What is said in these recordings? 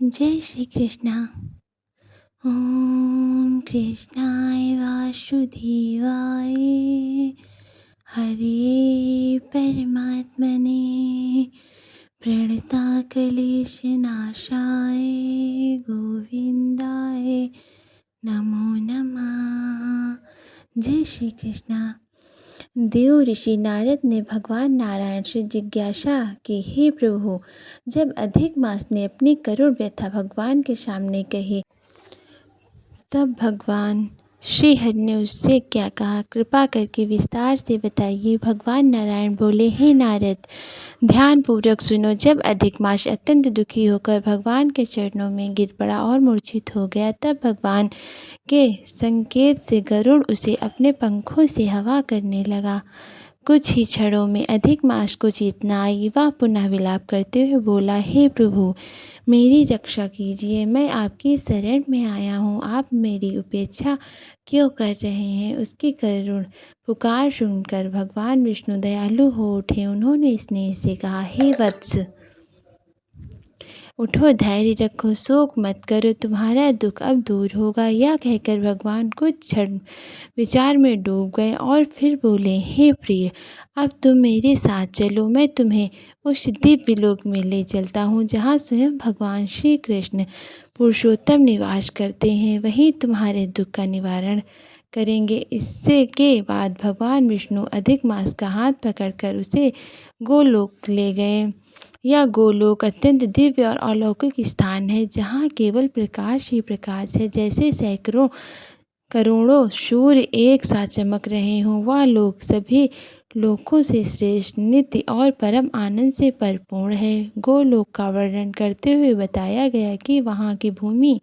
जय श्री कृष्णा। ओम कृष्णाय वासुदेवाय हरे परमात्मने प्रणताक्लेशनाशाय गोविंदाय नमो नमः। जय श्री कृष्णा। देव ऋषि नारद ने भगवान नारायण से जिज्ञासा कि हे प्रभु, जब अधिक मास ने अपनी करुण व्यथा भगवान के सामने कही तब भगवान श्री हरि ने उससे क्या कहा, कृपा करके विस्तार से बताइए। भगवान नारायण बोले, हे नारद, ध्यान पूर्वक सुनो। जब अधिक मास अत्यंत दुखी होकर भगवान के चरणों में गिर पड़ा और मूर्छित हो गया, तब भगवान के संकेत से गरुड़ उसे अपने पंखों से हवा करने लगा। कुछ ही क्षणों में अधिक मास को चेतना आई। वह पुनः विलाप करते हुए बोला, हे प्रभु, मेरी रक्षा कीजिए। मैं आपकी शरण में आया हूँ। आप मेरी उपेक्षा क्यों कर रहे हैं? उसकी करुण पुकार सुनकर भगवान विष्णु दयालु हो उठे। उन्होंने स्नेह से कहा, हे वत्स, उठो, धैर्य रखो, शोक मत करो, तुम्हारा दुख अब दूर होगा। यह कहकर भगवान कुछ क्षण विचार में डूब गए और फिर बोले, हे प्रिय, अब तुम मेरे साथ चलो। मैं तुम्हें उस दिव्य लोक में ले चलता हूँ जहाँ स्वयं भगवान श्री कृष्ण पुरुषोत्तम निवास करते हैं। वहीं तुम्हारे दुख का निवारण करेंगे। इससे के बाद भगवान विष्णु अधिक मास का हाथ पकड़कर उसे गोलोक ले गए। यह गोलोक अत्यंत दिव्य और अलौकिक स्थान है जहाँ केवल प्रकाश ही प्रकाश है। जैसे सैकड़ों करोड़ों सूर्य एक साथ चमक रहे हों। वह लोक सभी लोकों से श्रेष्ठ, नित्य और परम आनंद से परिपूर्ण है। गोलोक का वर्णन करते हुए बताया गया कि वहाँ की भूमि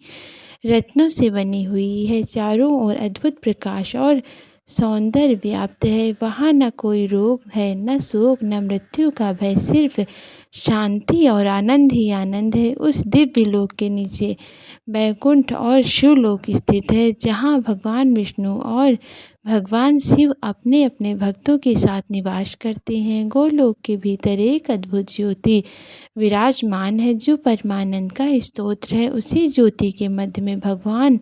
रत्नों से बनी हुई है। चारों ओर अद्भुत प्रकाश और सौंदर्य व्याप्त है। वहाँ न कोई रोग है, न शोक, न मृत्यु का भय, सिर्फ शांति और आनंद ही आनंद है। उस दिव्य लोक के नीचे वैकुंठ और शिवलोक स्थित है, जहाँ भगवान विष्णु और भगवान शिव अपने अपने भक्तों के साथ निवास करते हैं। गोलोक के भीतर एक अद्भुत ज्योति विराजमान है जो परमानंद का स्तोत्र है। उसी ज्योति के मध्य में भगवान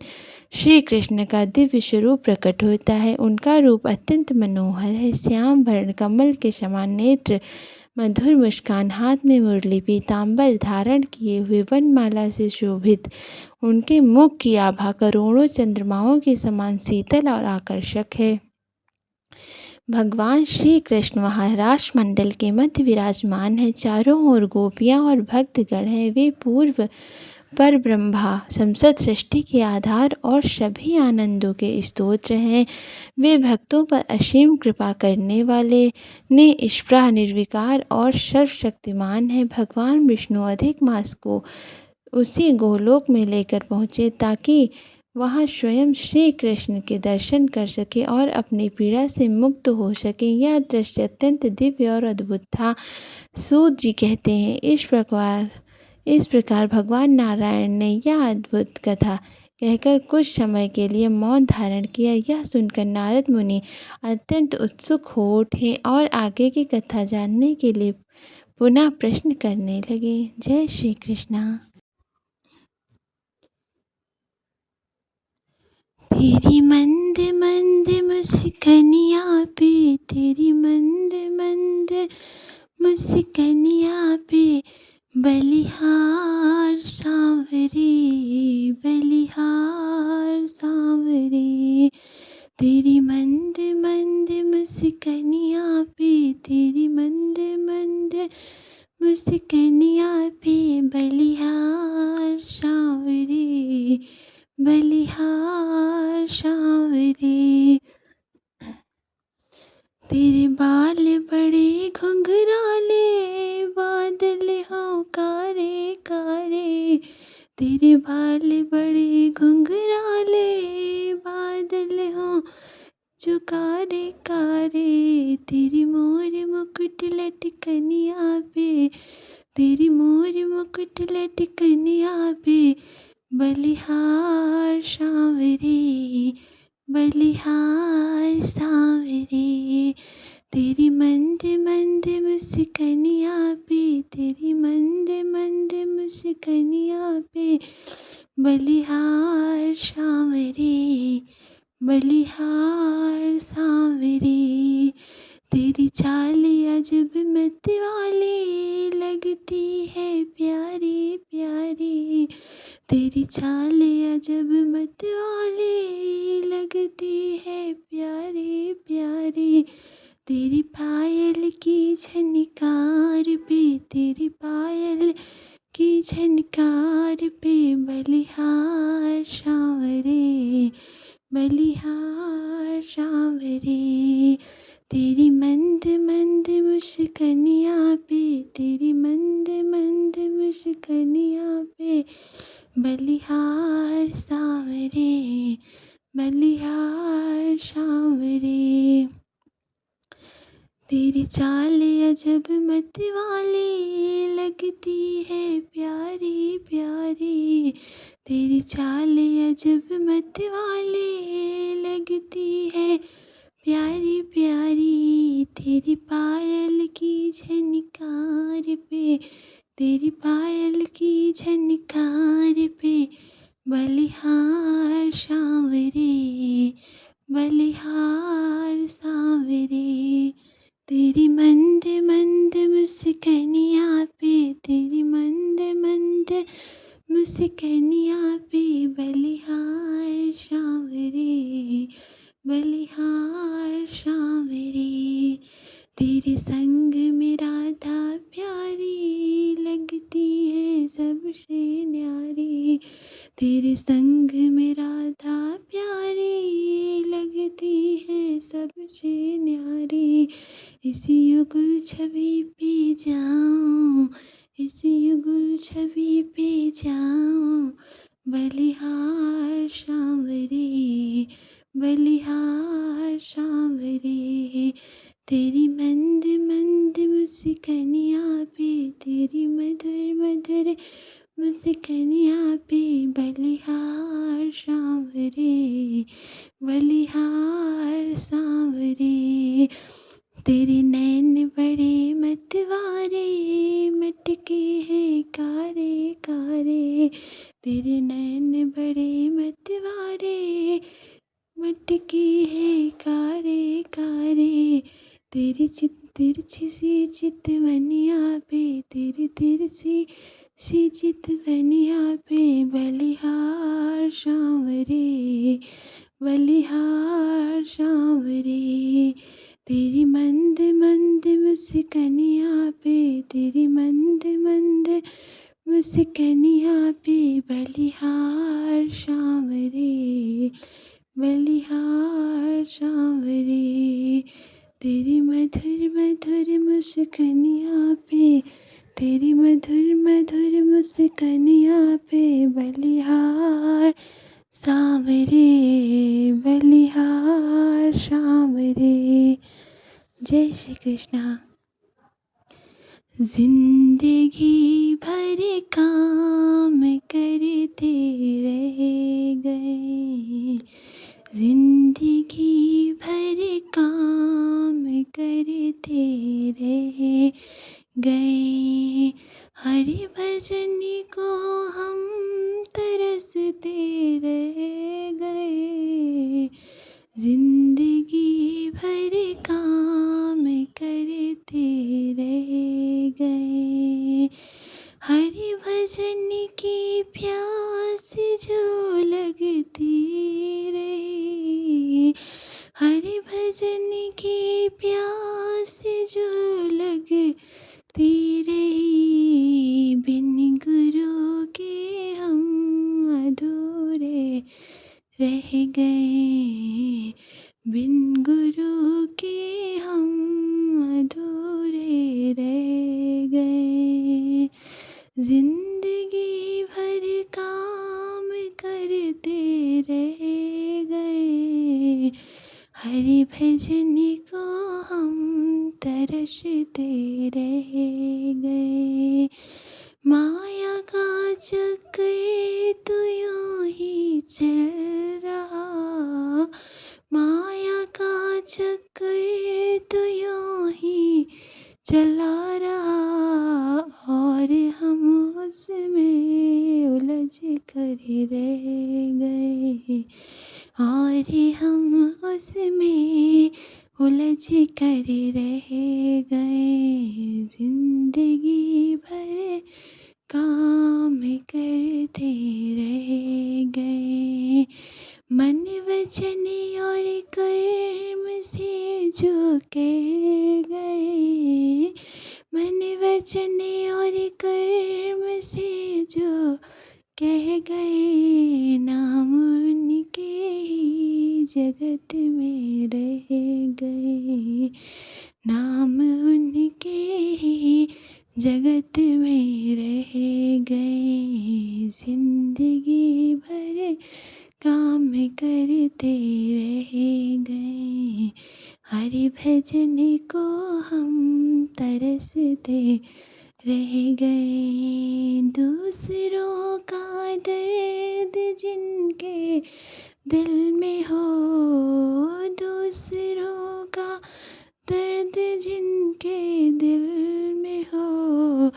श्री कृष्ण का दिव्य स्वरूप प्रकट होता है। उनका रूप अत्यंत मनोहर है। श्याम वर्ण, कमल के समान नेत्र, मधुर मुस्कान, हाथ में मुरली, पीतांबर धारण किए हुए, वनमाला से शोभित उनके मुख की आभा करोड़ों चंद्रमाओं के समान शीतल और आकर्षक है। भगवान श्री कृष्ण वहाँ रासमंडल के मध्य विराजमान है। चारों ओर गोपियाँ और भक्तगण हैं। वे पूर्व पर ब्रह्मा संसद सृष्टि के आधार और सभी आनंदों के स्तोत्र हैं। वे भक्तों पर असीम कृपा करने वाले, निष्प्रह, निर्विकार और सर्वशक्तिमान हैं। भगवान विष्णु अधिक मास को उसी गोलोक में लेकर पहुँचे ताकि वहाँ स्वयं श्री कृष्ण के दर्शन कर सके और अपनी पीड़ा से मुक्त हो सके। यह दृश्य अत्यंत दिव्य और अद्भुत था। सूत जी कहते हैं, इस प्रकार भगवान नारायण ने यह अद्भुत कथा कहकर कुछ समय के लिए मौन धारण किया। यह सुनकर नारद मुनि अत्यंत उत्सुक हो उठे और आगे की कथा जानने के लिए पुनः प्रश्न करने लगे। जय श्री कृष्णा। तेरी मंद मंद मुस्कनिया पे, तेरी मंद मंद मुस्कनिया पे, बलिहार सांवरे, बलिहार सांवरे। तेरी मंद मंद मुस्कनिया पे, तेरी मंद मंद मुस्कनिया पे, बलिहार सांवरे, बलिहार सांवरे। तेरे बाल बड़े घुंघराले, बादल हों कारे कारे। तेरे बाल बड़े घुंघराले, बादल हों जो कारे कारे। तेरी मोर मुकुट लटकनिया पे, तेरी मोर मुकुट लटकनिया पे, बलिहार सांवरे, बलिहार सांवरे। तेरी मंद मंद मुस्कानियाँ पे, तेरी मंद मंद मुस्कानियाँ पे, बलिहार सांवरे, बलिहार सांवरे। तेरी चाल अजब मत वाली लगती है प्यारी प्यारी, तेरी चाल अजब मत वाली लगती है प्यारी प्यारी। तेरी पायल की झनकार पे, तेरी पायल की झनकार पे, बलिहार सांवरे, बलिहार सांवरे। तेरी मंद मंद मुस्कानियाँ पे, तेरी मंद मंद मुस्कानियाँ पे, बलिहार सांवरे, बलिहार सांवरे। तेरी चाल अजब मत वाली लगती है प्यारी प्यारी, तेरी चाल अजब मत वाली लगती है प्यारी प्यारी। तेरी पायल की झनकार पे, तेरी पायल की झनकार पे, बलिहार सांवरे, बलिहार सांवरे। तेरी मंद मंद मुस्कानियाँ पे, तेरी मंद मंद मुस्कानियाँ पे, बलिहार सांवरे, बलिहार सांवरे। तेरे संग में राधा प्यारी लगती है सबसे न्यारी, तेरे संग में राधा प्यारी लगती है सबसे न्यारी। इसी युगल छवि पे जाऊं, इसी युगल छवि पे जाऊं, बलिहार सांवरे, बलिहार सांवरे। तेरी मंद मंद मुस्कानियाँ पे, तेरी मधुर मधुर मुस्कानियाँ पे, बलिहार सांवरे, बलिहार सांवरे। तेरे नैन बड़े मतवारे, मटके हैं कारे कारे, तेरे नैन बड़े मतवारे, मटके हैं कारे कारे। तेरी तिरछी सी चितवनिया पे, तेरी तिरछी सी चितवनिया पे, बलिहार सांवरे, बलिहार सांवरे। तेरी मंद मंद मुस्कानियाँ पे, तेरी मंद मंद मुस्कानियाँ पे, बलिहार सांवरे, बलिहार सांवरे। तेरी मधुर मधुर मुस्कानियाँ पे, तेरी मधुर मधुर मुस्कानियाँ पे, बलिहार सांवरे, बलिहार सांवरे। जय श्री कृष्णा। जिंदगी भर काम करते रह गए, जिंदगी भर काम करते रह गए, हरि भजन को हम तरसते रह गए, जिंदगी भर काम करते रह गए, हरि भजन की प्यास जो लगती रही, हरि भजन की प्यास जो लगती रही, बिन गुरु के हम अधूरे रह गए, बिन गुरु के हम अधूरे रह गए, जिंदगी भर काम करते रह गए, हरि भजन को हम तरसते रह गए, माया का चक्कर तो यूं ही चल रहा, माया का चक्कर तो यूं चला रहा और हम उसमें उलझ कर रह गए, और हम उसमें उलझ कर रह गए। जिंदगी भर काम करते रह गए, मन वचन और कर्म से जो कह गए, मन वचन और कर्म से जो कह गए, नाम उनके ही जगत में रह गए, नाम उनके ही जगत में रह गए। जिंदगी भर काम करते रह गए, हरि भजन को हम तरसते रह गए। दूसरों का दर्द जिनके दिल में हो, दूसरों का दर्द जिनके दिल में हो,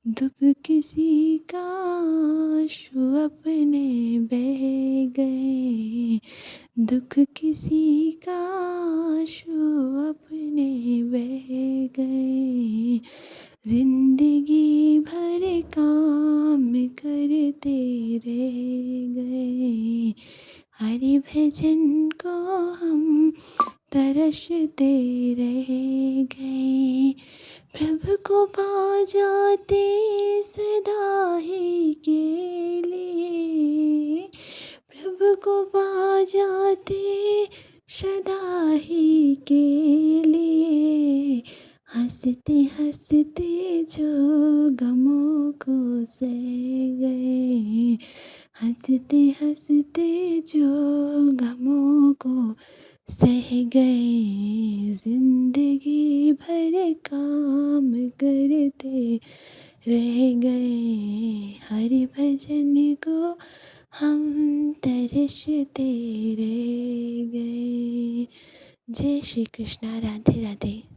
दुख किसी का आंसू अपने बह गए, दुख किसी का आंसू अपने बह गए। जिंदगी भर काम करते रह गए, हरि भजन को हम तरसते रह गए। प्रभु को पा जाते सदा ही के लिए, प्रभु को पा जाते सदा ही के लिए, हंसते हंसते जो गमों को सह गए, हंसते हंसते जो गमों को सह गए। जिंदगी भर काम करते रह गए, हरि भजन को हम तरसते रह गए। जय श्री कृष्णा। राधे राधे।